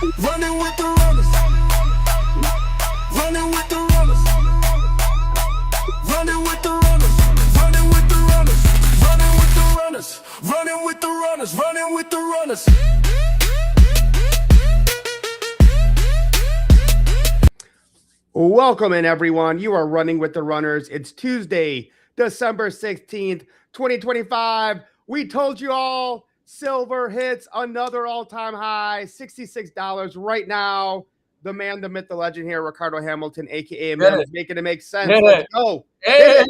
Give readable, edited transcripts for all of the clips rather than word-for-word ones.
Running with the runners. Running with the runners. Running with the runners. Running with the runners. Running with the runners. Running with the runners. Running with the runners. Welcome in, everyone. You are running with the runners. It's Tuesday, December 16th, 2025. We told you all silver hits another all-time high, $66 right now. The man, the myth, the legend here, Ricardo Hamilton, a.k.a. Mem, is making it make sense. Let's go. Hey.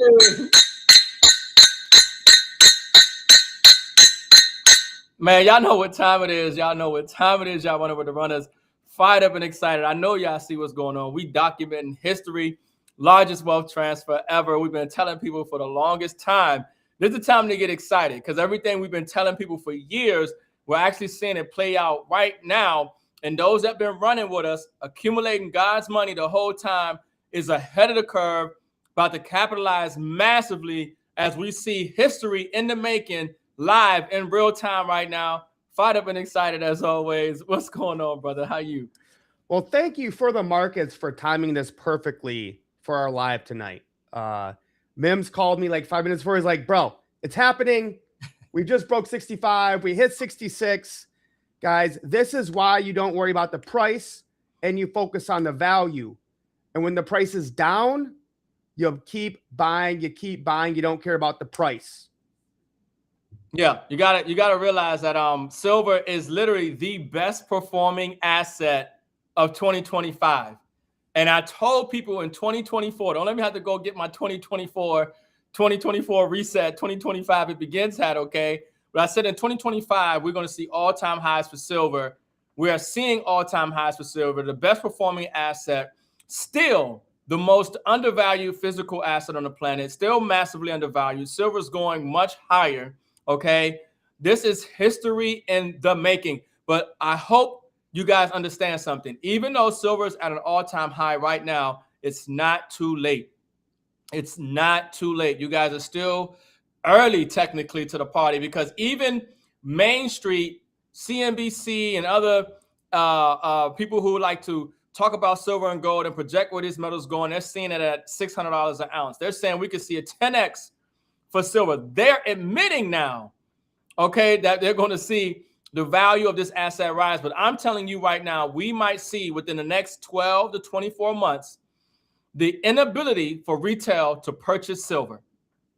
Man, y'all know what time it is. Y'all know what time it is. Y'all running with the runners. Fired up and excited. I know y'all see what's going on. We documenting history, largest wealth transfer ever. We've been telling people for the longest time. This is the time to get excited because everything we've been telling people for years, we're actually seeing it play out right now. And those that have been running with us, accumulating God's money the whole time, is ahead of the curve, about to capitalize massively as we see history in the making live in real time right now. Fired up and excited as always. What's going on, brother? How you? Well, thank you for the markets for timing this perfectly for our live tonight. Mims called me like 5 minutes before. He's like, bro, it's happening. We just broke 65. We hit 66. Guys, this is why you don't worry about the price and you focus on the value. And when the price is down, you keep buying, you don't care about the price. Yeah, you gotta realize that silver is literally the best performing asset of 2025. And I told people in 2024, don't let me have to go get my 2024 reset, 2025 it begins hat, okay? But I said in 2025, we're going to see all-time highs for silver. We are seeing all-time highs for silver, the best performing asset, still the most undervalued physical asset on the planet, still massively undervalued. Silver is going much higher. Okay, this is history in the making, but I hope you guys understand something. Even though silver is at an all-time high right now, it's not too late. It's not too late. You guys are still early technically to the party because even Main Street, CNBC, and other people who like to talk about silver and gold and project where these metals going, they're seeing it at $600 an ounce. They're saying we could see a 10x for silver. They're admitting now, okay, that they're going to see the value of this asset rise. But I'm telling you right now, we might see within the next 12 to 24 months, the inability for retail to purchase silver,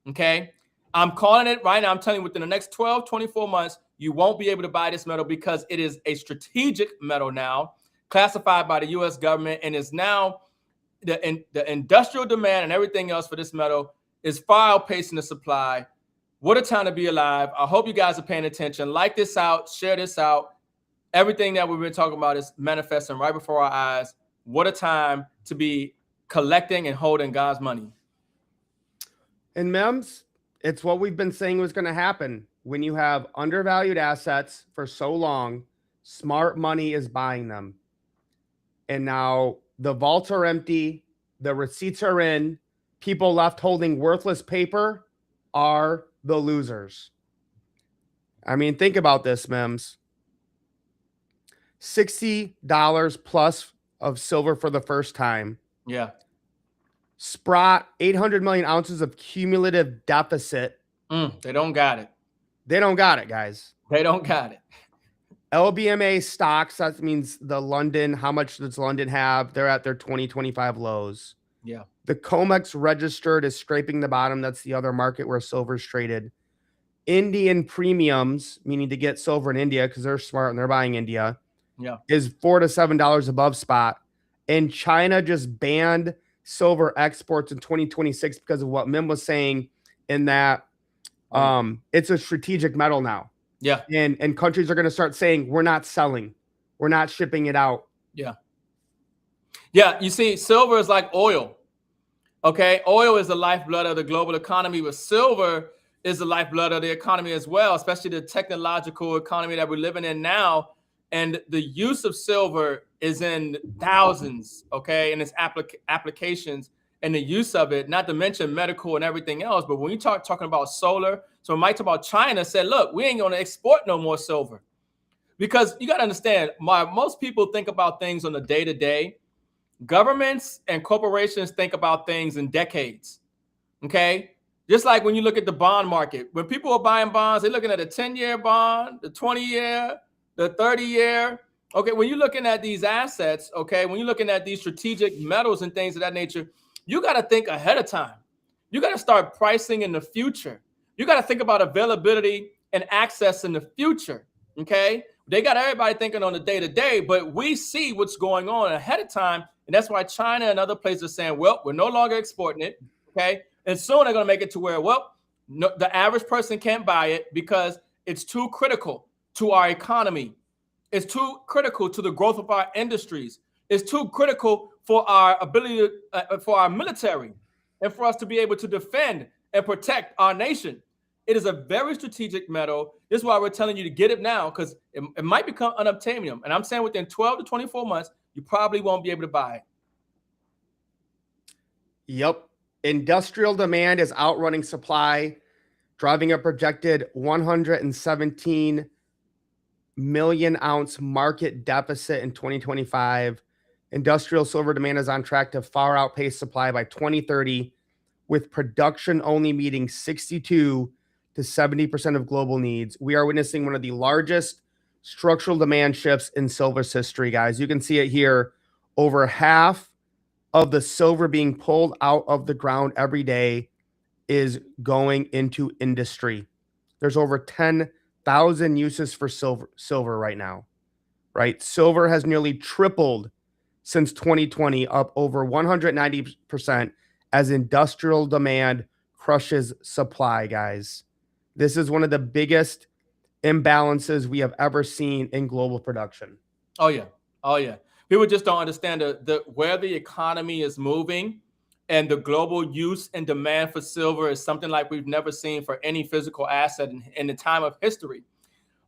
okay? I'm calling it right now. I'm telling you within the next 12, 24 months, you won't be able to buy this metal because it is a strategic metal now, classified by the U.S. government, and is now the industrial demand and everything else for this metal is far outpacing the supply. What a time to be alive. I hope you guys are paying attention. Like this out, share this out. Everything that we've been talking about is manifesting right before our eyes. What a time to be collecting and holding God's money. And Mems, it's what we've been saying was going to happen. When you have undervalued assets for so long, smart money is buying them. And now the vaults are empty. The receipts are in. People left holding worthless paper are the losers. I mean, think about this, Mems. $60 plus of silver for the first time. Yeah. Sprott, 800 million ounces of cumulative deficit. They don't got it. They don't got it, guys. They don't got it. LBMA stocks, that means the London, how much does London have? They're at their 2025 lows. Yeah. The COMEX registered is scraping the bottom. That's the other market where silver's traded. Indian premiums, meaning to get silver in India because they're smart and they're buying India, is $4 to $7 above spot. And China just banned silver exports in 2026 because of what Mim was saying in that it's a strategic metal now. Yeah. And countries are going to start saying, we're not selling. We're not shipping it out. Yeah. Yeah, you see, silver is like oil. Okay, oil is the lifeblood of the global economy, but silver is the lifeblood of the economy as well, especially the technological economy that we're living in now. And the use of silver is in thousands, okay, and its applications and the use of it, not to mention medical and everything else. But when you talking about solar, so Mike talk about China said, look, we ain't going to export no more silver Because you got to understand, most people think about things on the day-to-day. Governments and corporations think about things in decades. Okay. Just like when you look at the bond market, when people are buying bonds, they're looking at a 10-year bond, the 20-year, the 30-year. Okay. When you're looking at these assets, okay, when you're looking at these strategic metals and things of that nature, you got to think ahead of time. You got to start pricing in the future. You got to think about availability and access in the future. Okay. They got everybody thinking on the day-to-day, but we see what's going on ahead of time. And that's why China and other places are saying, well, we're no longer exporting it. Okay. And soon they're going to make it to where, well, no, the average person can't buy it because it's too critical to our economy. It's too critical to the growth of our industries. It's too critical for our ability for our military and for us to be able to defend and protect our nation. It is a very strategic metal. This is why we're telling you to get it now, because it might become unobtainium. And I'm saying within 12 to 24 months, you probably won't be able to buy it. Yep. Industrial demand is outrunning supply, driving a projected 117 million ounce market deficit in 2025. Industrial silver demand is on track to far outpace supply by 2030, with production only meeting 62 to 70% of global needs. We are witnessing one of the largest structural demand shifts in silver's history, guys. You can see it here. Over half of the silver being pulled out of the ground every day is going into industry. There's over 10,000 uses for silver right now, right? Silver has nearly tripled since 2020, up over 190% as industrial demand crushes supply, guys. This is one of the biggest imbalances we have ever seen in global production. Oh, yeah. Oh, yeah. People just don't understand where the economy is moving, and the global use and demand for silver is something like we've never seen for any physical asset in the time of history.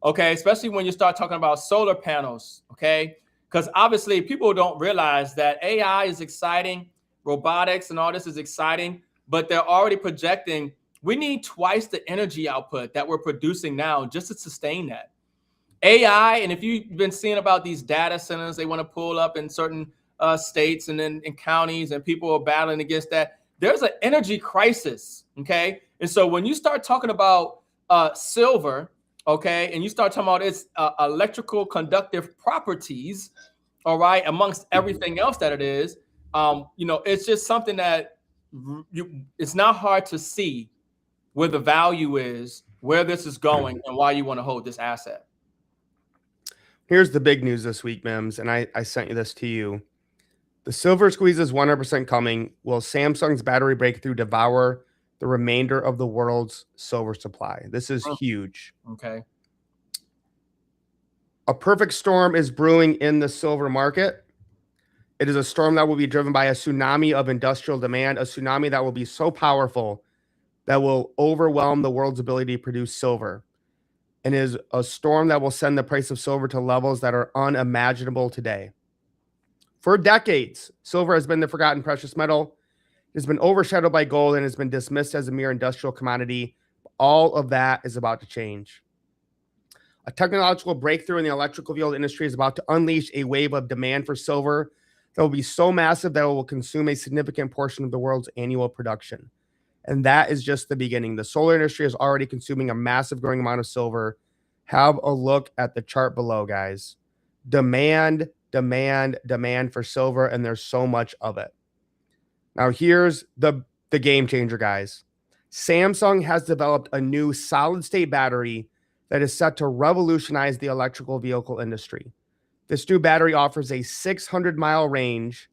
Okay, especially when you start talking about solar panels. Okay, because obviously people don't realize that AI is exciting, robotics and all this is exciting, but they're already projecting we need twice the energy output that we're producing now just to sustain that. AI, and if you've been seeing about these data centers they want to pull up in certain states and then in counties, and people are battling against that, there's an energy crisis. Okay, and so when you start talking about silver, okay, and you start talking about its electrical conductive properties, all right, amongst everything else that it is, you know, it's just something that it's not hard to see where the value is, where this is going, and why you want to hold this asset. Here's the big news this week, Mims, and I sent you this to you. The silver squeeze is 100% coming. Will Samsung's battery breakthrough devour the remainder of the world's silver supply? This is huge. Okay. A perfect storm is brewing in the silver market. It is a storm that will be driven by a tsunami of industrial demand, a tsunami that will be so powerful that will overwhelm the world's ability to produce silver. And is a storm that will send the price of silver to levels that are unimaginable today. For decades, silver has been the forgotten precious metal. It has been overshadowed by gold and has been dismissed as a mere industrial commodity. All of that is about to change. A technological breakthrough in the electrical vehicle industry is about to unleash a wave of demand for silver that will be so massive that it will consume a significant portion of the world's annual production. And that is just the beginning. The solar industry is already consuming a massive growing amount of silver. Have a look at the chart below, guys. Demand for silver, and there's so much of it. Now, here's the game changer, guys. Samsung has developed a new solid-state battery that is set to revolutionize the electrical vehicle industry. This new battery offers a 600-mile range,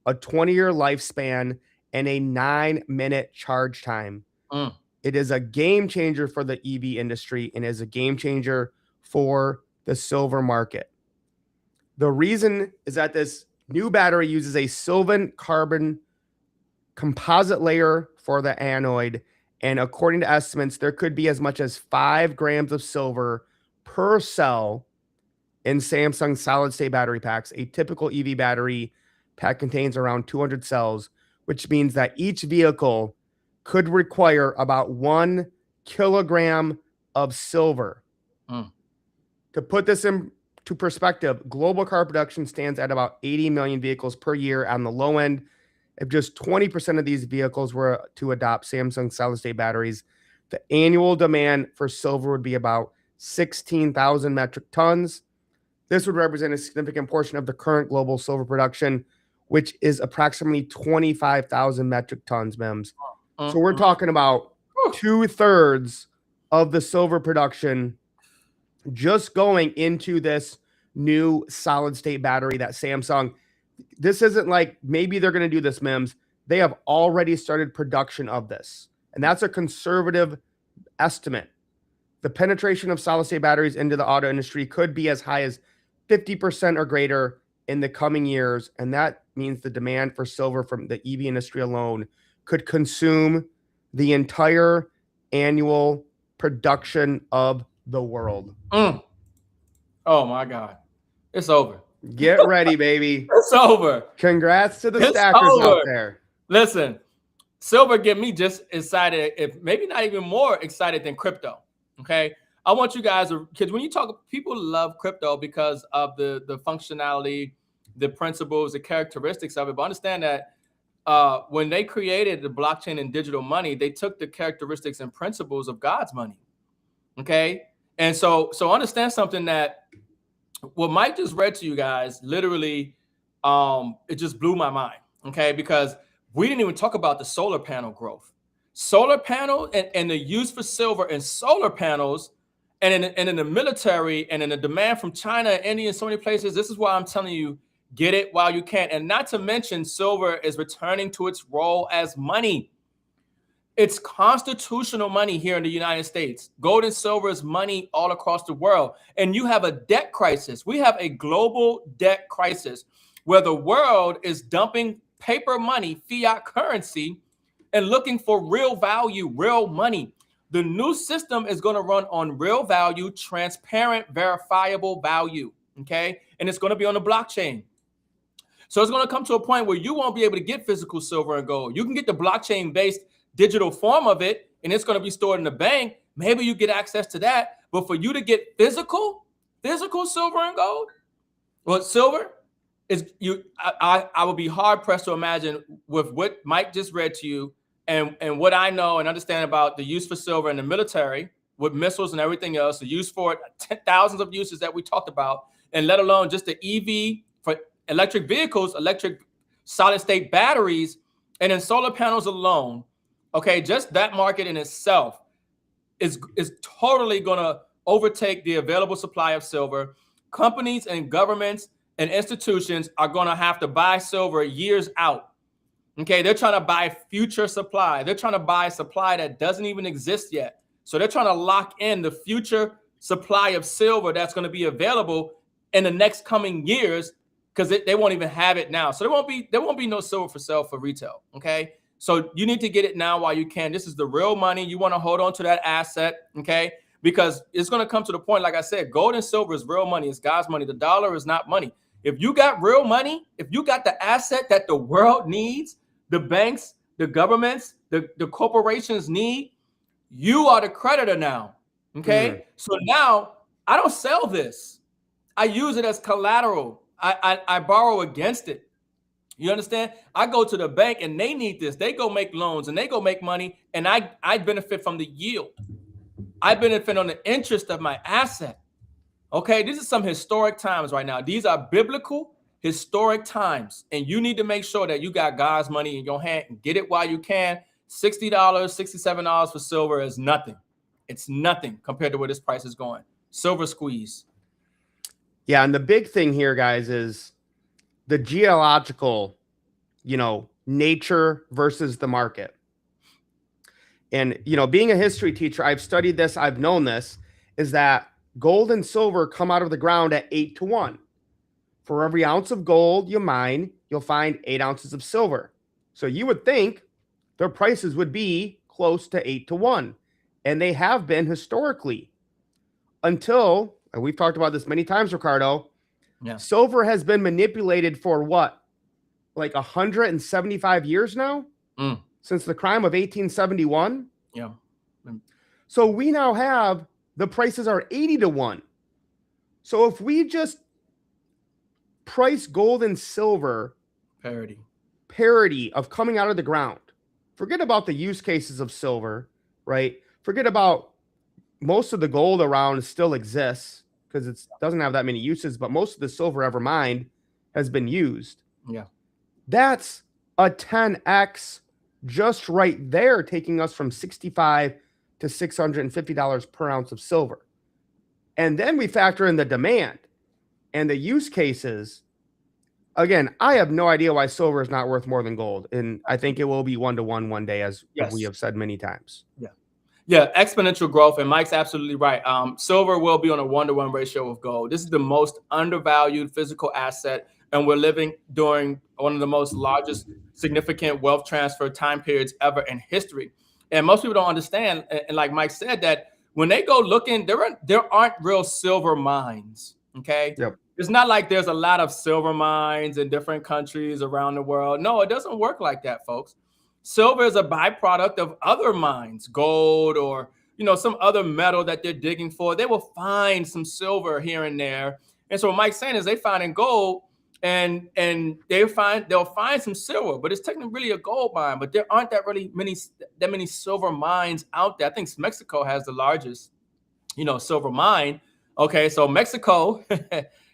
a 20-year lifespan, and a 9-minute charge time. It is a game changer for the EV industry and is a game changer for the silver market. The reason is that this new battery uses a silicon carbon composite layer for the anode, and according to estimates, there could be as much as 5 grams of silver per cell in Samsung solid-state battery packs. A typical EV battery pack contains around 200 cells, which means that each vehicle could require about 1 kilogram of silver. To put this in to perspective, global car production stands at about 80 million vehicles per year on the low end. If just 20% of these vehicles were to adopt Samsung solid-state batteries, the annual demand for silver would be about 16,000 metric tons. This would represent a significant portion of the current global silver production, which is approximately 25,000 metric tons, Mims. So we're talking about 2/3 of the silver production just going into this new solid state battery that Samsung. This isn't like maybe they're going to do this, Mims. They have already started production of this. And that's a conservative estimate. The penetration of solid state batteries into the auto industry could be as high as 50% or greater in the coming years. And that means the demand for silver from the EV industry alone could consume the entire annual production of the world. Oh my God. It's over. Get ready, baby. It's over. Congrats to the stackers out there. Listen, silver get me just excited, if maybe not even more excited than crypto. Okay. I want you guys to, because when you talk, people love crypto because of the functionality, the principles, the characteristics of it. But understand that when they created the blockchain and digital money, they took the characteristics and principles of God's money. Okay. And so understand something, that what Mike just read to you guys, literally, it just blew my mind. Okay. Because we didn't even talk about the solar panel growth. Solar panel and the use for silver and solar panels, and in the military, and in the demand from China, India, and so many places. This is why I'm telling you, get it while you can. And not to mention, silver is returning to its role as money. It's constitutional money here in the United States. Gold and silver is money all across the world. And you have a debt crisis. We have a global debt crisis where the world is dumping paper money, fiat currency, and looking for real value, real money. The new system is going to run on real value, transparent, verifiable value. Okay. And it's going to be on the blockchain. So it's going to come to a point where you won't be able to get physical silver and gold. You can get the blockchain based digital form of it, and it's going to be stored in the bank. Maybe you get access to that. But for you to get physical silver and gold, well, silver is I would be hard pressed to imagine, with what Mike just read to you, and what I know and understand about the use for silver in the military with missiles and everything else, the use for it, thousands of uses that we talked about, and let alone just the EV for electric vehicles, electric solid state batteries, and then solar panels alone. Okay, just that market in itself is totally going to overtake the available supply of silver. Companies and governments and institutions are going to have to buy silver years out. Okay, they're trying to buy future supply. They're trying to buy supply that doesn't even exist yet. So they're trying to lock in the future supply of silver that's going to be available in the next coming years, because they won't even have it now. So there won't be no silver for sale for retail. Okay, so you need to get it now while you can. This is the real money. You want to hold on to that asset. Okay, because it's going to come to the point, like I said, gold and silver is real money. It's God's money. The dollar is not money. If you got real money, if you got the asset that the world needs, the banks, the governments, the corporations need, you are the creditor now. Okay. So now I don't sell this. I use it as collateral. I borrow against it. You understand? I go to the bank and they need this. They go make loans and they go make money. And I benefit from the yield. I benefit on the interest of my asset. Okay. These are some historic times right now. These are biblical historic times, and you need to make sure that you got God's money in your hand and get it while you can. $60, $67 for silver is nothing. It's nothing compared to where this price is going. Silver squeeze. Yeah, and the big thing here, guys, is the geological, nature versus the market. And, being a history teacher, I've studied this, I've known this, is that gold and silver come out of the ground at 8-to-1. For every ounce of gold you mine, you'll find 8 ounces of silver. So you would think their prices would be close to 8-to-1. And they have been historically, until, and we've talked about this many times, Ricardo, silver has been manipulated for what? Like 175 years now? Since the crime of 1871? Yeah. So we now have, the prices are 80-to-1. So if we just price gold and silver parity of coming out of the ground, forget about the use cases of silver, right? Forget about most of the gold around still exists because it doesn't have that many uses, but most of the silver ever mined has been used. Yeah. That's a 10x just right there, taking us from $65 to $650 per ounce of silver. And then we factor in the demand and the use cases. Again, I have no idea why silver is not worth more than gold. And I think it will be 1-to-1 one day, as we have said many times. Yeah, exponential growth. And Mike's absolutely right. Silver will be on a 1-to-1 ratio of gold. This is the most undervalued physical asset. And we're living during one of the most largest significant wealth transfer time periods ever in history. And most people don't understand, and like Mike said, that when they go looking, there aren't real silver mines, okay? Yep. It's not like there's a lot of silver mines in different countries around the world. No, it doesn't work like that, folks. Silver is a byproduct of other mines, gold or some other metal that they're digging for. They will find some silver here and there. And so what Mike's saying is they find in gold and they'll find some silver, but it's technically really a gold mine. But there aren't that many silver mines out there. I think Mexico has the largest, silver mine. Okay, so Mexico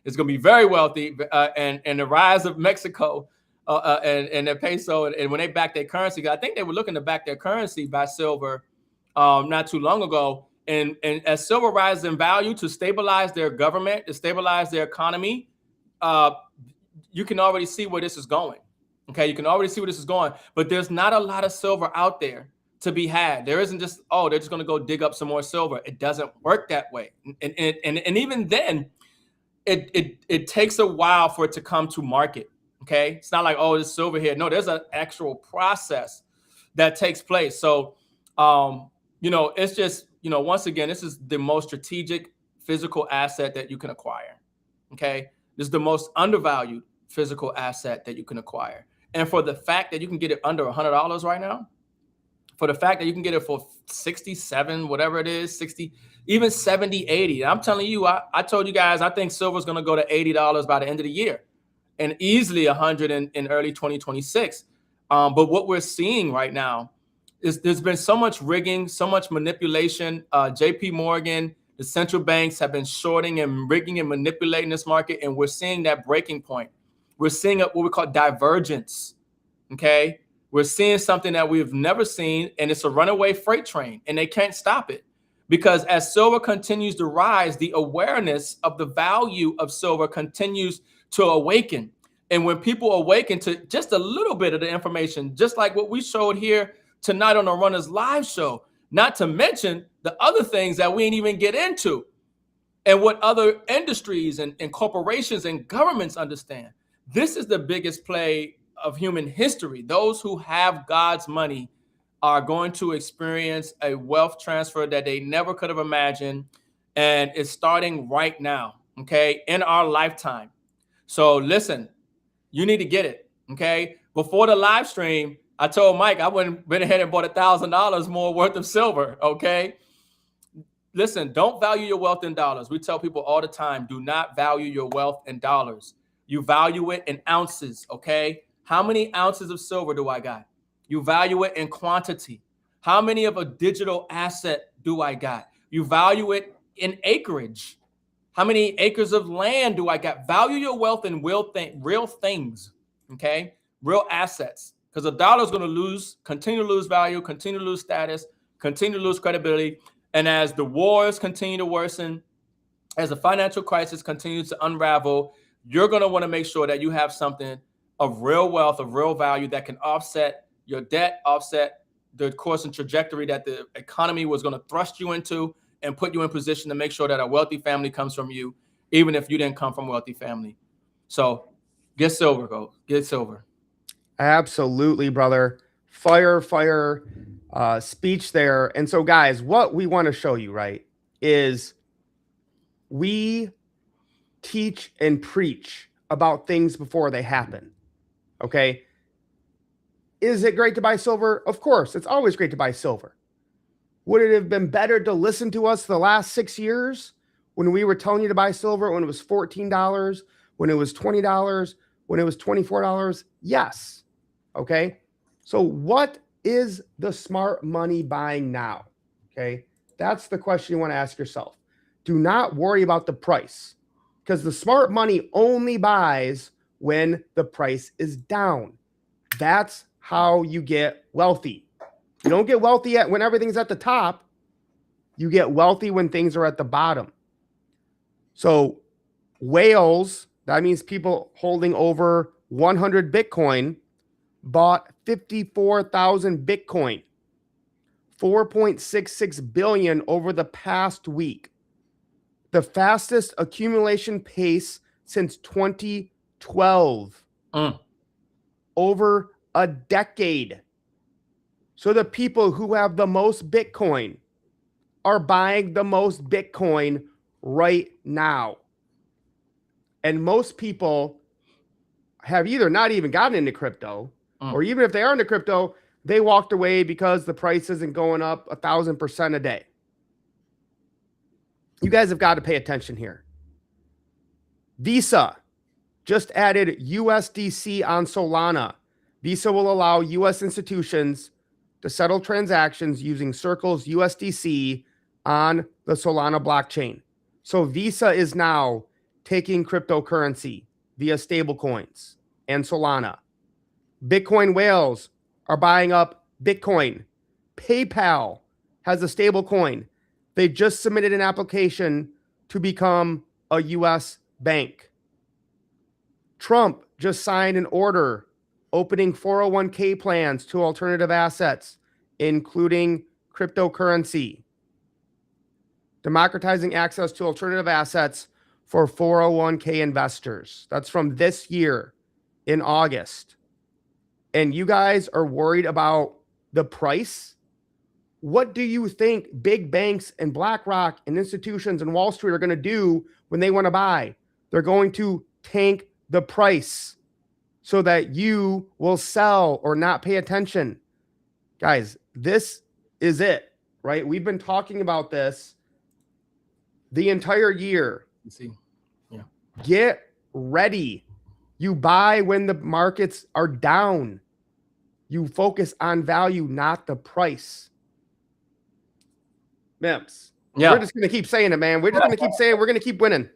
is going to be very wealthy, and the rise of Mexico and their peso, and when they back their currency, I think they were looking to back their currency by silver not too long ago. And as silver rises in value to stabilize their government, to stabilize their economy, you can already see where this is going. Okay, you can already see where this is going. But there's not a lot of silver out there to be had. There isn't just, they're just going to go dig up some more silver. It doesn't work that way. And even then, it takes a while for it to come to market. Okay, it's not like, there's silver here. No, there's an actual process that takes place. So, it's just, once again, this is the most strategic physical asset that you can acquire. Okay, this is the most undervalued physical asset that you can acquire. And for the fact that you can get it under $100 right now, for the fact that you can get it for 67, whatever it is, 60, even 70, 80. I'm telling you, I told you guys, I think silver is going to go to $80 by the end of the year and easily 100 in early 2026. But what we're seeing right now is there's been so much rigging, so much manipulation. JP Morgan, the central banks have been shorting and rigging and manipulating this market. And we're seeing that breaking point. We're seeing what we call divergence. Okay. We're seeing something that we've never seen, and it's a runaway freight train, and they can't stop it because as silver continues to rise, the awareness of the value of silver continues to awaken. And when people awaken to just a little bit of the information, just like what we showed here tonight on the Runners Live show, not to mention the other things that we ain't even get into and what other industries and corporations and governments understand. This is the biggest play of human history. Those who have God's money are going to experience a wealth transfer that they never could have imagined. And it's starting right now, okay, in our lifetime. So listen, you need to get it, okay? Before the live stream, I told Mike I went ahead and bought $1,000 more worth of silver, okay? Listen, don't value your wealth in dollars. We tell people all the time, do not value your wealth in dollars. You value it in ounces, okay? How many ounces of silver do I got? You value it in quantity. How many of a digital asset do I got? You value it in acreage. How many acres of land do I got? Value your wealth in real things, okay? Real assets. Because the dollar is going to continue to lose value, continue to lose status, continue to lose credibility. And as the wars continue to worsen, as the financial crisis continues to unravel, you're going to want to make sure that you have something of real wealth, of real value that can offset your debt, offset the course and trajectory that the economy was going to thrust you into, and put you in position to make sure that a wealthy family comes from you, even if you didn't come from a wealthy family. So get silver, go get silver. Absolutely, brother. Fire speech there. And so, guys, what we want to show you, right, is we teach and preach about things before they happen. Okay. Is it great to buy silver? Of course, it's always great to buy silver. Would it have been better to listen to us the last 6 years when we were telling you to buy silver, when it was $14, when it was $20, when it was $24? Yes. Okay. So what is the smart money buying now? Okay. That's the question you want to ask yourself. Do not worry about the price, because the smart money only buys when the price is down. That's how you get wealthy. You don't get wealthy when everything's at the top. You get wealthy when things are at the bottom. So whales, that means people holding over 100 Bitcoin, bought 54,000 Bitcoin, 4.66 billion over the past week. The fastest accumulation pace since 2012. Over a decade. So the people who have the most Bitcoin are buying the most Bitcoin right now. And most people have either not even gotten into crypto, or even if they are into crypto, they walked away because the price isn't going up 1,000% a day. You guys have got to pay attention here. Visa just added USDC on Solana. Visa will allow US institutions to settle transactions using Circle's USDC on the Solana blockchain. So Visa is now taking cryptocurrency via stablecoins and Solana. Bitcoin whales are buying up Bitcoin. PayPal has a stablecoin. They just submitted an application to become a US bank. Trump just signed an order opening 401k plans to alternative assets, including cryptocurrency, democratizing access to alternative assets for 401k investors. That's from this year in August. And you guys are worried about the price? What do you think big banks and BlackRock and institutions and Wall Street are going to do when they want to buy? They're going to tank the price so that you will sell or not pay attention. Guys, this is it, right? We've been talking about this the entire year. You see, yeah. Get ready. You buy when the markets are down. You focus on value, not the price. Mims, Yeah. we're just going to keep saying it, man. We're just going to keep saying it. We're going to keep winning.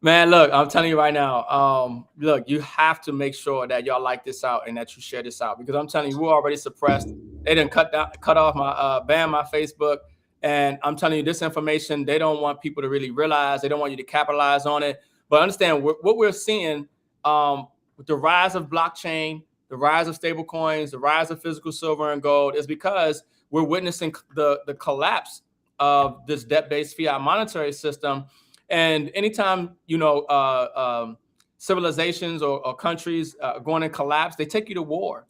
Man, look, I'm telling you right now, look, you have to make sure that y'all like this out and that you share this out, because I'm telling you, we're already suppressed. They didn't cut off my, ban my Facebook. And I'm telling you, this information, they don't want people to really realize. They don't want you to capitalize on it. But understand what we're seeing with the rise of blockchain, the rise of stable coins, the rise of physical silver and gold is because we're witnessing the collapse of this debt-based fiat monetary system. And anytime, you know, civilizations or countries going in collapse, they take you to war.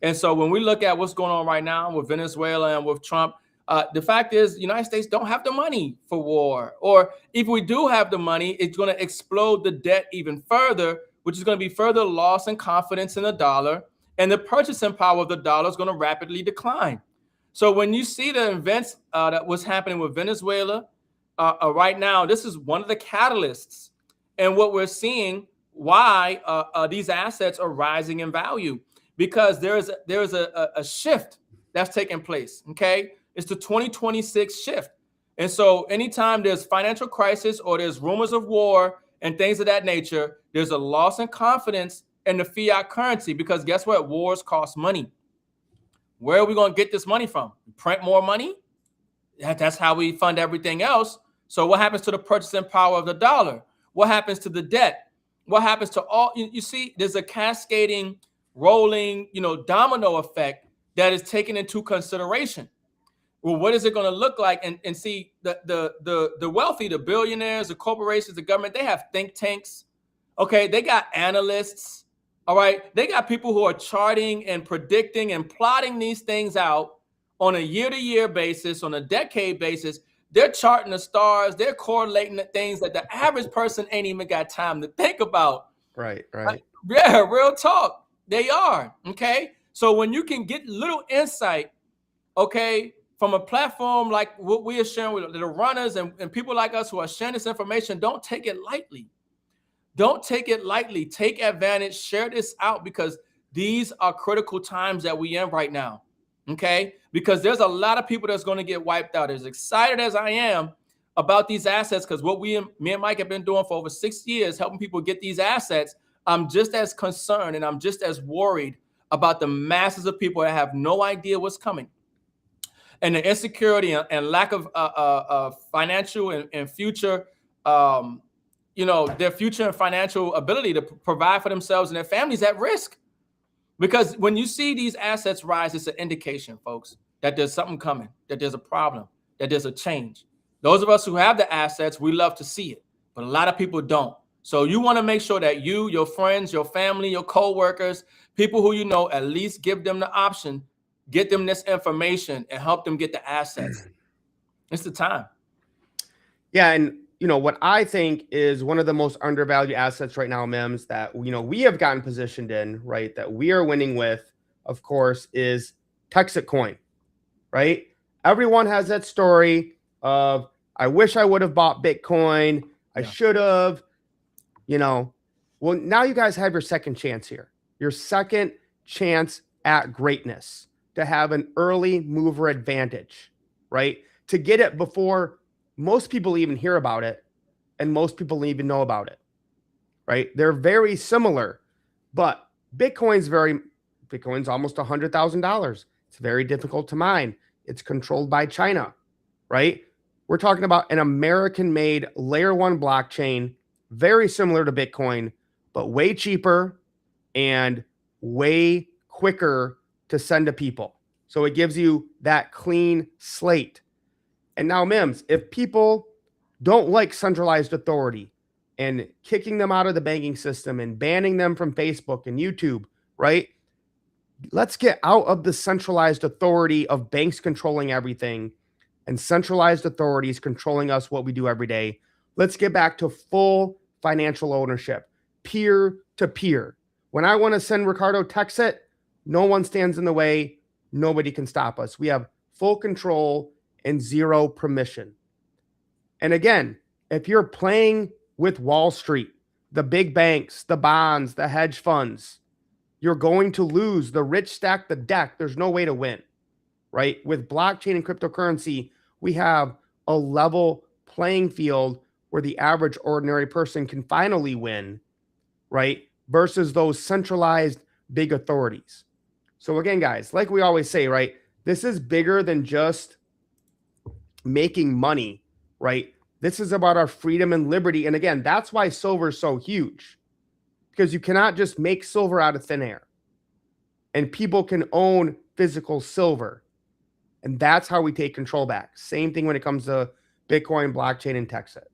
And so when we look at what's going on right now with Venezuela and with Trump, the fact is the United States don't have the money for war. Or if we do have the money, it's going to explode the debt even further, which is going to be further loss in confidence in the dollar. And the purchasing power of the dollar is going to rapidly decline. So when you see the events that was happening with Venezuela, right now, this is one of the catalysts, and what we're seeing why these assets are rising in value, because there is a shift that's taking place. Okay, it's the 2026 shift, and so anytime there's financial crisis or there's rumors of war and things of that nature, there's a loss in confidence in the fiat currency, because guess what? Wars cost money. Where are we going to get this money from? Print more money? That's how we fund everything else. So what happens to the purchasing power of the dollar? What happens to the debt? What happens to all? You see, there's a cascading, rolling, domino effect that is taken into consideration. Well, what is it going to look like? And see, the wealthy, the billionaires, the corporations, the government, they have think tanks. Okay, they got analysts. All right, they got people who are charting and predicting and plotting these things out on a year-to-year basis, on a decade basis. They're charting the stars. They're correlating the things that the average person ain't even got time to think about. Right. Yeah, real talk. They are. Okay. So when you can get little insight, okay, from a platform like what we are sharing with the runners and people like us who are sharing this information, don't take it lightly. Don't take it lightly. Take advantage, share this out, because these are critical times that we in right now. Okay? Because there's a lot of people that's going to get wiped out. As excited as I am about these assets, because what me and Mike have been doing for over 6 years, helping people get these assets, I'm just as concerned and I'm just as worried about the masses of people that have no idea what's coming. And the insecurity and lack of financial and future, their future and financial ability to provide for themselves and their families at risk. Because when you see these assets rise, it's an indication, folks, that there's something coming, that there's a problem, that there's a change. Those of us who have the assets, we love to see it, but a lot of people don't. So you want to make sure that you, your friends, your family, your co-workers, people who you know, at least give them the option, get them this information and help them get the assets. It's the time. Yeah, and what I think is one of the most undervalued assets right now, Mims, that we have gotten positioned in, right, that we are winning with, of course, is Texas coin, right? Everyone has that story of, I wish I would have bought Bitcoin. I should have, well, now you guys have your second chance here, your second chance at greatness, to have an early mover advantage, right? To get it before most people even hear about it and most people even know about it, right? They're very similar, but Bitcoin's almost $100,000. It's very difficult to mine. It's controlled by China, right? We're talking about an American-made layer 1 blockchain, very similar to Bitcoin, but way cheaper and way quicker to send to people. So it gives you that clean slate. And now, Mims, if people don't like centralized authority and kicking them out of the banking system and banning them from Facebook and YouTube, right? Let's get out of the centralized authority of banks controlling everything and centralized authorities controlling us, what we do every day. Let's get back to full financial ownership, peer to peer. When I want to send Ricardo Texit, no one stands in the way. Nobody can stop us. We have full control and zero permission. And again, if you're playing with Wall Street, the big banks, the bonds, the hedge funds, you're going to lose. The rich stack the deck. There's no way to win, right? With blockchain and cryptocurrency, we have a level playing field where the average ordinary person can finally win, right? Versus those centralized big authorities. So again, guys, like we always say, right? This is bigger than just making money, right? This is about our freedom and liberty. And again, that's why silver is so huge, because you cannot just make silver out of thin air, and people can own physical silver. And that's how we take control back. Same thing when it comes to Bitcoin, blockchain, and Texit.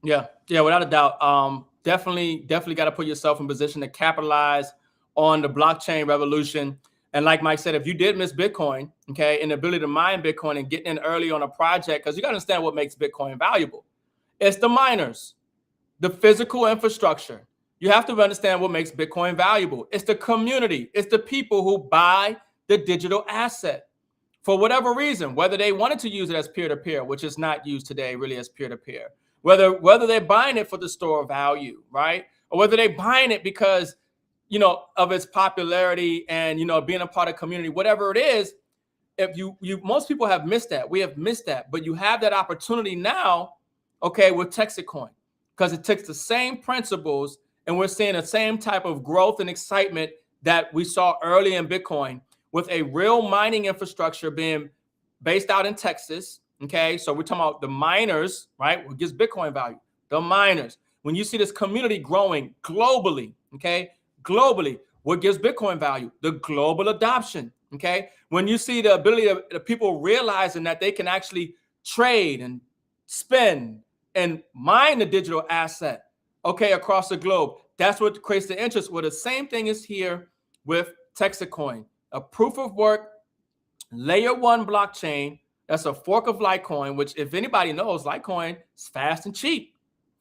Yeah, without a doubt. Definitely got to put yourself in position to capitalize on the blockchain revolution. And like Mike said, if you did miss Bitcoin, okay, and the ability to mine Bitcoin and getting in early on a project, because you got to understand what makes Bitcoin valuable. It's the miners, the physical infrastructure. You have to understand what makes Bitcoin valuable. It's the community. It's the people who buy the digital asset for whatever reason, whether they wanted to use it as peer-to-peer, which is not used today really as peer-to-peer, whether they're buying it for the store value, right? Or whether they're buying it because, of its popularity and, being a part of community, whatever it is. If you most people have missed that. We have missed that, but you have that opportunity now, okay, with Texas coin, because it takes the same principles and we're seeing the same type of growth and excitement that we saw early in Bitcoin, with a real mining infrastructure being based out in Texas. Okay, so we're talking about the miners, right? What gives Bitcoin value? The miners. When you see this community growing globally, okay, what gives Bitcoin value? The global adoption. Okay, when you see the ability of the people realizing that they can actually trade and spend and mine the digital asset, okay, across the globe, that's what creates the interest. Well, the same thing is here with Texas coin, a proof of work layer 1 blockchain. That's a fork of Litecoin, which, if anybody knows, Litecoin is fast and cheap.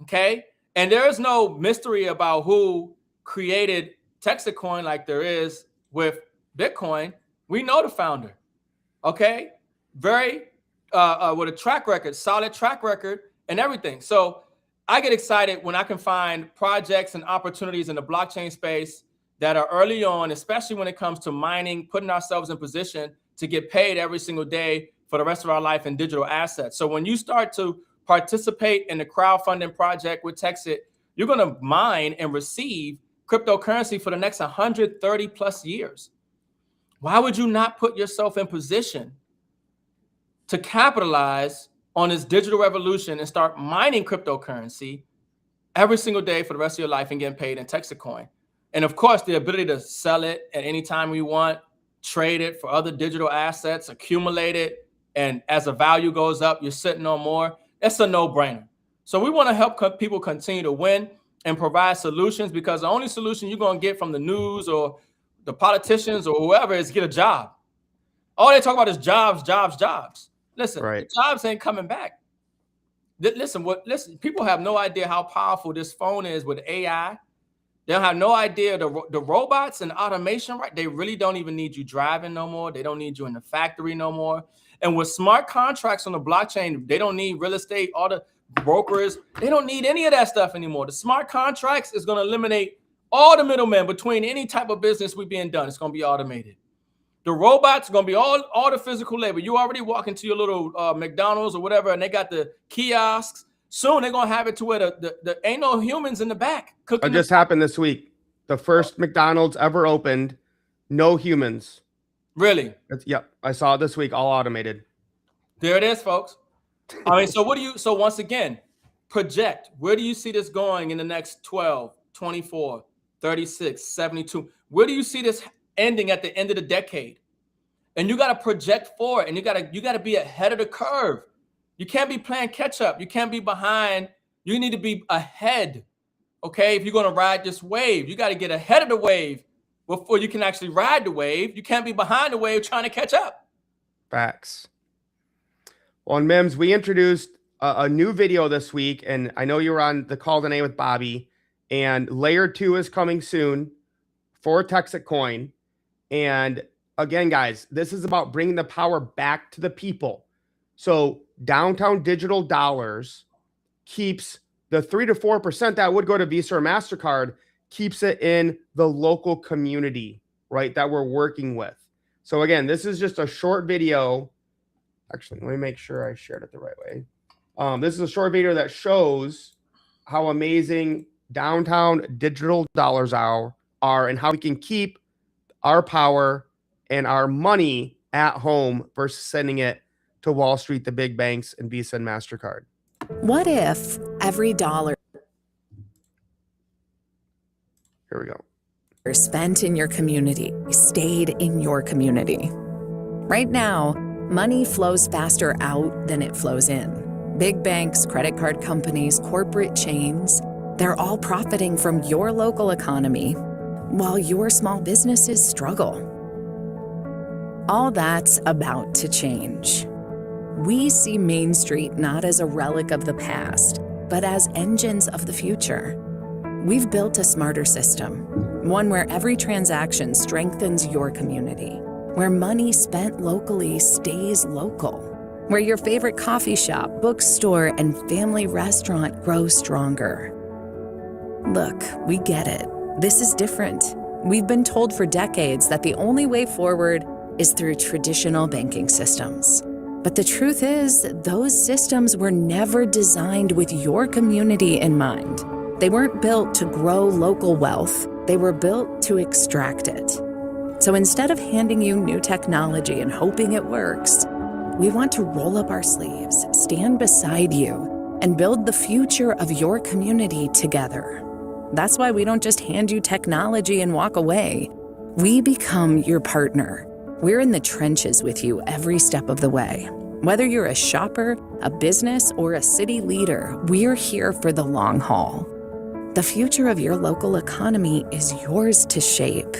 Okay, and there is no mystery about who created Texas coin like there is with Bitcoin. We know the founder. Okay, very with a track record, solid track record and everything. So I get excited when I can find projects and opportunities in the blockchain space that are early on, especially when it comes to mining, putting ourselves in position to get paid every single day for the rest of our life in digital assets. So when you start to participate in the crowdfunding project with Texit, you're going to mine and receive cryptocurrency for the next 130 plus years. Why would you not put yourself in position to capitalize on this digital revolution and start mining cryptocurrency every single day for the rest of your life and getting paid in Texit coin? And of course, the ability to sell it at any time we want, trade it for other digital assets, accumulate it, and as the value goes up, you're sitting on more. It's a no-brainer. So we want to help people continue to win and provide solutions, because the only solution you're going to get from the news or the politicians or whoever is get a job. All they talk about is jobs, jobs, jobs. Listen, right. Jobs ain't coming back. Listen, people have no idea how powerful this phone is with AI. They don't have no idea the robots and automation, right? They really don't even need you driving no more. They don't need you in the factory no more. And with smart contracts on the blockchain, they don't need real estate, all the brokers. They don't need any of that stuff anymore. The smart contracts is going to eliminate all the middlemen between any type of business we being done. It's going to be automated. The robots are going to be all the physical labor. You already walk into your little McDonald's or whatever, and they got the kiosks. Soon they're going to have it to where the ain't no humans in the back cooking. It just happened this week. The first McDonald's ever opened, no humans. Really? Yep. I saw it this week, all automated. There it is, folks. I mean, so once again, project. Where do you see this going in the next 12, 24, 36, 72? Where do you see this ending at the end of the decade? And you got to project forward, and you got to be ahead of the curve. You can't be playing catch up. You can't be behind. You need to be ahead. Okay, if you're going to ride this wave, you got to get ahead of the wave before you can actually ride the wave. You can't be behind the wave trying to catch up. Facts. Well, on Mims, we introduced a new video this week, and I know you were on the call today with Bobby, and Layer 2 is coming soon for Texit Coin. And again, guys, this is about bringing the power back to the people. So downtown digital dollars keeps the 3 to 4% that would go to Visa or MasterCard, keeps it in the local community, right, that we're working with. So again, this is just a short video. Actually, let me make sure I shared it the right way. This is a short video that shows how amazing downtown digital dollars are and how we can keep our power and our money at home versus sending it to Wall Street, the big banks, and Visa and MasterCard. What if every dollar Here we go. spent in your community stayed in your community? Right now, money flows faster out than it flows in. Big banks, credit card companies, corporate chains, they're all profiting from your local economy while your small businesses struggle. All that's about to change. We see Main Street not as a relic of the past, but as engines of the future. We've built a smarter system, one where every transaction strengthens your community, where money spent locally stays local, where your favorite coffee shop, bookstore, and family restaurant grow stronger. Look, we get it. This is different. We've been told for decades that the only way forward is through traditional banking systems. But the truth is, those systems were never designed with your community in mind. They weren't built to grow local wealth. They were built to extract it. So instead of handing you new technology and hoping it works, we want to roll up our sleeves, stand beside you, and build the future of your community together. That's why we don't just hand you technology and walk away. We become your partner. We're in the trenches with you every step of the way. Whether you're a shopper, a business, or a city leader, we're here for the long haul. The future of your local economy is yours to shape.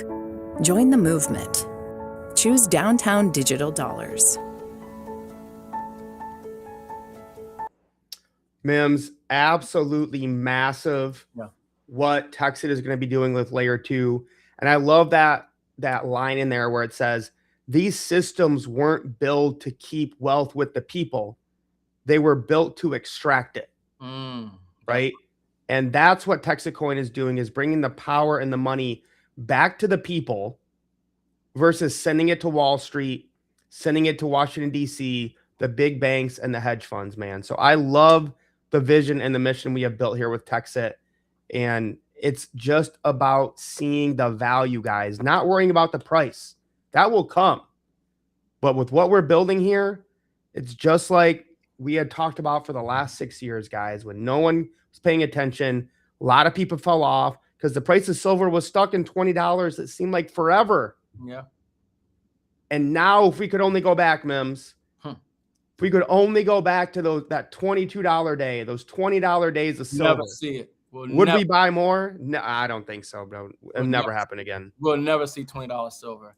Join the movement. Choose Downtown Digital Dollars. Mims, absolutely massive. Yeah. What Texit is going to be doing with Layer 2. And I love that line in there where it says these systems weren't built to keep wealth with the people. They were built to extract it, right? And that's what Texacoin is doing, is bringing the power and the money back to the people versus sending it to Wall Street, sending it to Washington, D.C., the big banks and the hedge funds, man. So I love the vision and the mission we have built here with Texit. And it's just about seeing the value, guys, not worrying about the price. That will come. But with what we're building here, it's just like we had talked about for the last 6 years, guys, when no one was paying attention. A lot of people fell off because the price of silver was stuck in $20. It seemed like forever. Yeah. And now if we could only go back, Mims, if we could only go back to that $22 day, those $20 days of silver. Never see it. Would we buy more? No, I don't think so, bro. It'll never happen again. We'll never see $20 silver.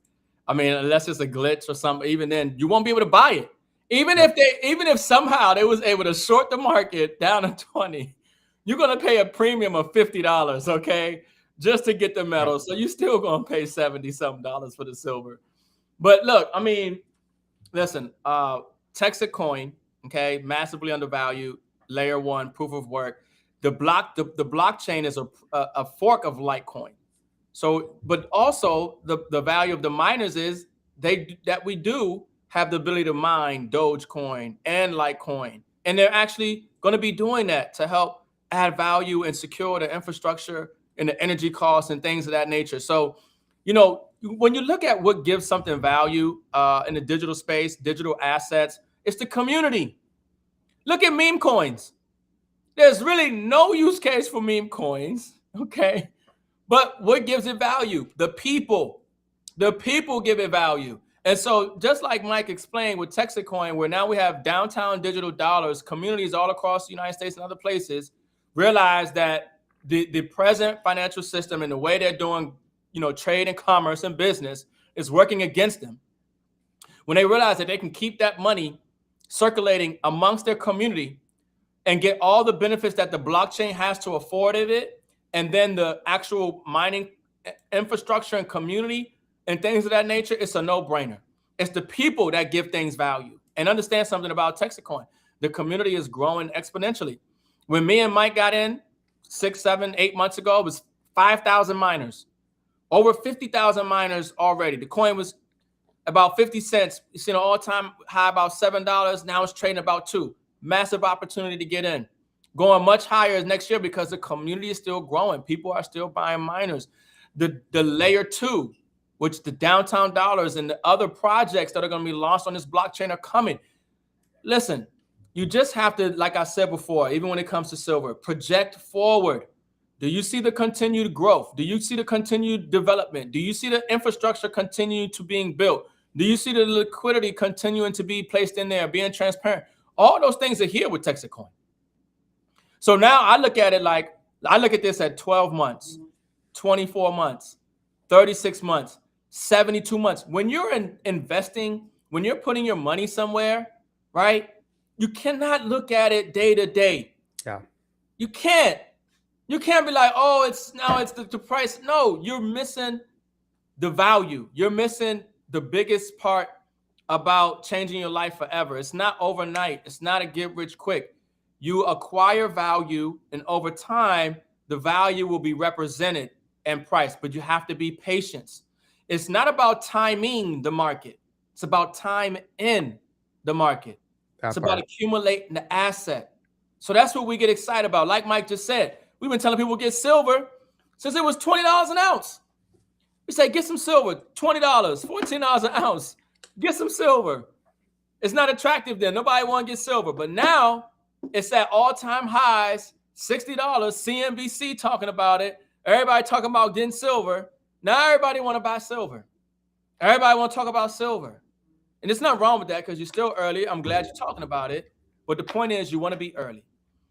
I mean, unless it's a glitch or something, even then you won't be able to buy it. Even if somehow they was able to short the market down to 20, you're going to pay a premium of $50, okay, just to get the metal. So you're still going to pay $70-something for the silver. But look, I mean, listen, Texacoin, okay, massively undervalued, layer one, proof of work. The blockchain is a fork of Litecoin. So, but also the value of the miners is that we do have the ability to mine Dogecoin and Litecoin. And they're actually going to be doing that to help add value and secure the infrastructure and the energy costs and things of that nature. So, you know, when you look at what gives something value in the digital space, digital assets, it's the community. Look at meme coins. There's really no use case for meme coins, okay? But what gives it value? The people. The people give it value. And so just like Mike explained with Texacoin, where now we have downtown digital dollars, communities all across the United States and other places realize that the present financial system and the way they're doing, you know, trade and commerce and business is working against them. When they realize that they can keep that money circulating amongst their community and get all the benefits that the blockchain has to afford it, and then the actual mining infrastructure and community and things of that nature, it's a no-brainer. It's the people that give things value. And understand something about Texacoin. The community is growing exponentially. When me and Mike got in 6, 7, 8 months ago, it was 5,000 miners. Over 50,000 miners already. The coin was about 50 cents. It's seen an all-time high about $7. Now it's trading about $2. Massive opportunity to get in. Going much higher next year because the community is still growing. People are still buying miners. The layer two, which the downtown dollars and the other projects that are going to be launched on this blockchain are coming. Listen, you just have to, like I said before, even when it comes to silver, project forward. Do you see the continued growth? Do you see the continued development? Do you see the infrastructure continue to being built? Do you see the liquidity continuing to be placed in there, being transparent? All those things are here with Texacoin. So now I look at it like, I look at this at 12 months, 24 months, 36 months, 72 months. When you're investing, when you're putting your money somewhere, right? You cannot look at it day to day. Yeah. You can't. You can't be like, oh, it's the price. No, you're missing the value. You're missing the biggest part about changing your life forever. It's not overnight. It's not a get rich quick. You acquire value, and over time, the value will be represented and priced, but you have to be patient. It's not about timing the market. It's about time in the market. It's about accumulating the asset. So that's what we get excited about. Like Mike just said, we've been telling people get silver since it was $20 an ounce. We say, get some silver, $20, $14 an ounce. Get some silver. It's not attractive then. Nobody want to get silver. But now it's at all-time highs, $60. CNBC talking about it. Everybody talking about getting silver. Now everybody want to buy silver. Everybody want to talk about silver. And it's not wrong with that because you're still early. I'm glad you're talking about it. But the point is you want to be early.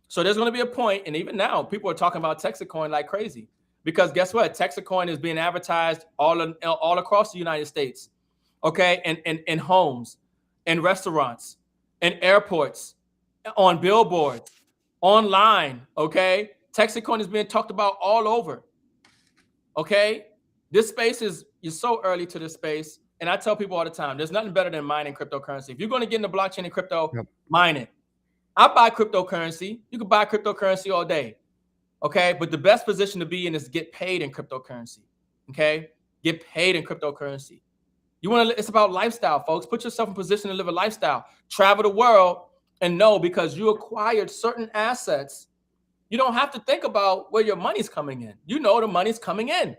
So there's going to be a point, and even now, people are talking about Texacoin like crazy. Because guess what? Texacoin is being advertised all across the United States. Okay, in homes, in restaurants, in airports, on billboards, online. Okay, Texacoin is being talked about all over. Okay, this space you're so early to this space. and I tell people all the time, there's nothing better than mining cryptocurrency. If you're going to get into blockchain and crypto, Yep. mine it. I buy cryptocurrency. You can buy cryptocurrency all day. Okay. But the best position to be in is to get paid in cryptocurrency. Okay. Get paid in cryptocurrency. You want to, it's about lifestyle, folks. Put yourself in position to live a lifestyle. Travel the world and know because you acquired certain assets, you don't have to think about where your money's coming in. You know the money's coming in.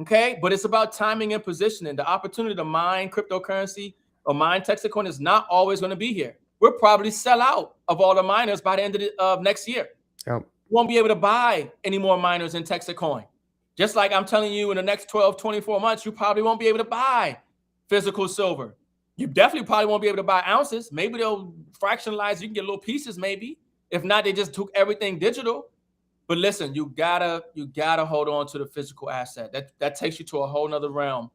Okay, but it's about timing and positioning. The opportunity to mine cryptocurrency or mine Texacoin is not always going to be here. We'll probably sell out of all the miners by the end of next year. Yep. You won't be able to buy any more miners in Texacoin. Just like I'm telling you, in the next 12, 24 months, you probably won't be able to buy physical silver. You definitely probably won't be able to buy ounces. Maybe they'll fractionalize. You can get little pieces maybe. If not, they just took everything digital. But listen, you gotta hold on to the physical asset. That takes you to a whole nother realm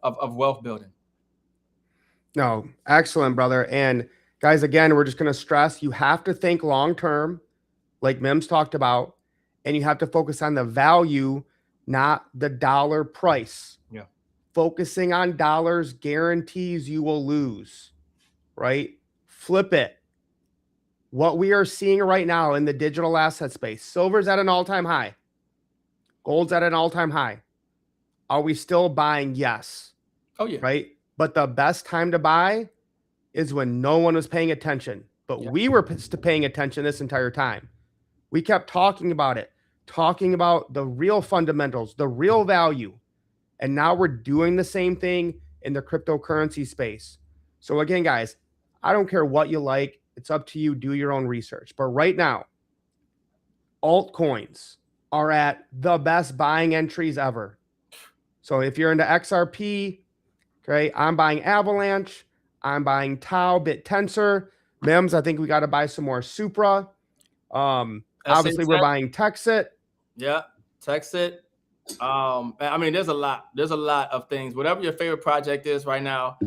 of wealth building. No, excellent, brother. And guys, again, we're just going to stress you have to think long term, like Mims talked about, and you have to focus on the value, not the dollar price. Yeah. Focusing on dollars guarantees you will lose, right? Flip it. What we are seeing right now in the digital asset space, silver's at an all-time high. Gold's at an all-time high. Are we still buying? Yes. Oh, yeah. Right? But the best time to buy is when no one was paying attention. But we were paying attention this entire time. We kept talking about it, talking about the real fundamentals, the real value. And now we're doing the same thing in the cryptocurrency space. So again, guys, I don't care what you like. It's up to you. Do your own research. But right now, altcoins are at the best buying entries ever. So if you're into XRP, okay, I'm buying Avalanche. I'm buying Tau, BitTensor. Mims, I think we got to buy some more Supra. Obviously, we're buying Texit. Yeah, Texit. I mean, there's a lot. There's a lot of things. Whatever your favorite project is right now,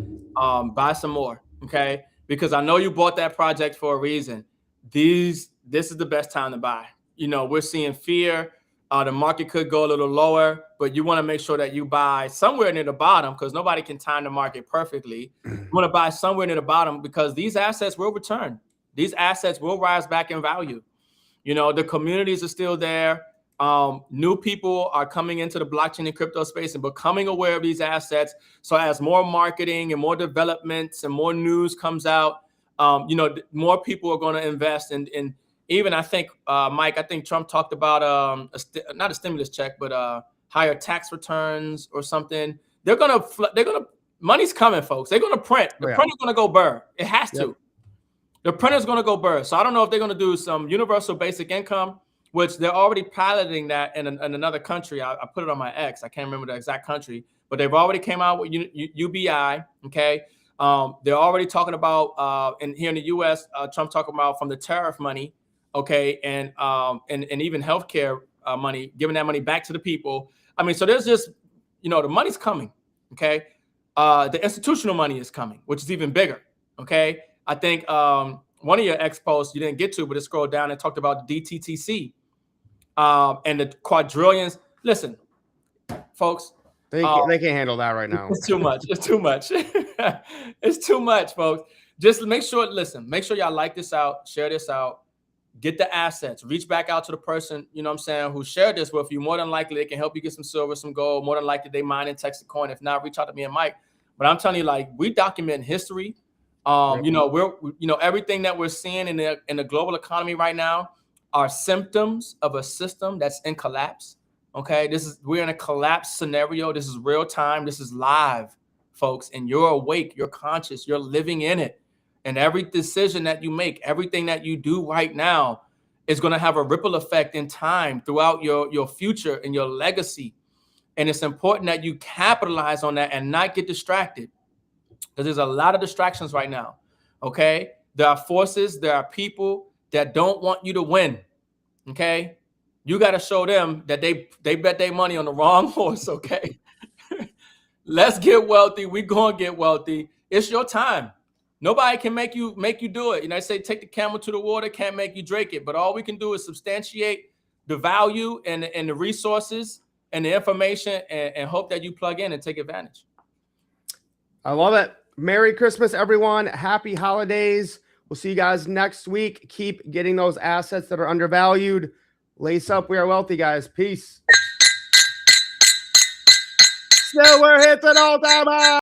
buy some more, okay? Because I know you bought that project for a reason. This is the best time to buy. You know, we're seeing fear. The market could go a little lower, but you want to make sure that you buy somewhere near the bottom because nobody can time the market perfectly. You want to buy somewhere near the bottom because these assets will return. These assets will rise back in value. You know, the communities are still there. New people are coming into the blockchain and crypto space and becoming aware of these assets. So as more marketing and more developments and more news comes out, you know, more people are going to invest in even I think, Mike, I think Trump talked about not a stimulus check, but higher tax returns or something. They're gonna money's coming, folks. They're gonna print. The printer's gonna go burr. It has to. The printer's gonna go burr. So I don't know if they're gonna do some universal basic income, which they're already piloting that in another country. I put it on my X. I can't remember the exact country, but they've already came out with UBI. Okay. They're already talking about and here in the U.S., Trump talking about from the tariff money. Okay, and even healthcare money, giving that money back to the people. I mean, so there's just, you know, the money's coming. Okay, the institutional money is coming, which is even bigger. Okay, I think one of your X posts you didn't get to, but it scrolled down and talked about the DTTC and the quadrillions. Listen, folks, they can't handle that right now. It's too much. It's too much. It's too much, folks. Just make sure. Listen, make sure y'all like this out, share this out. Get the assets, reach back out to the person, you know what I'm saying, who shared this with you. More than likely, they can help you get some silver, some gold. More than likely, they mine and Texacoin. If not, reach out to me and Mike. But I'm telling you, like, we document history. You know, everything that we're seeing in the global economy right now are symptoms of a system that's in collapse. Okay, we're in a collapse scenario. This is real time. This is live, folks. And you're awake, you're conscious, you're living in it. And every decision that you make, everything that you do right now is going to have a ripple effect in time throughout your future and your legacy. And it's important that you capitalize on that and not get distracted, because there's a lot of distractions right now. Okay, there are forces, there are people that don't want you to win. Okay, you got to show them that they bet their money on the wrong horse. Okay, let's get wealthy. We're going to get wealthy. It's your time. Nobody can make you do it. You know, I say take the camel to the water, can't make you drink it. But all we can do is substantiate the value and the resources and the information and hope that you plug in and take advantage. I love it. Merry Christmas, everyone. Happy holidays. We'll see you guys next week. Keep getting those assets that are undervalued. Lace up. We are wealthy, guys. Peace. Still, we're hitting all time high.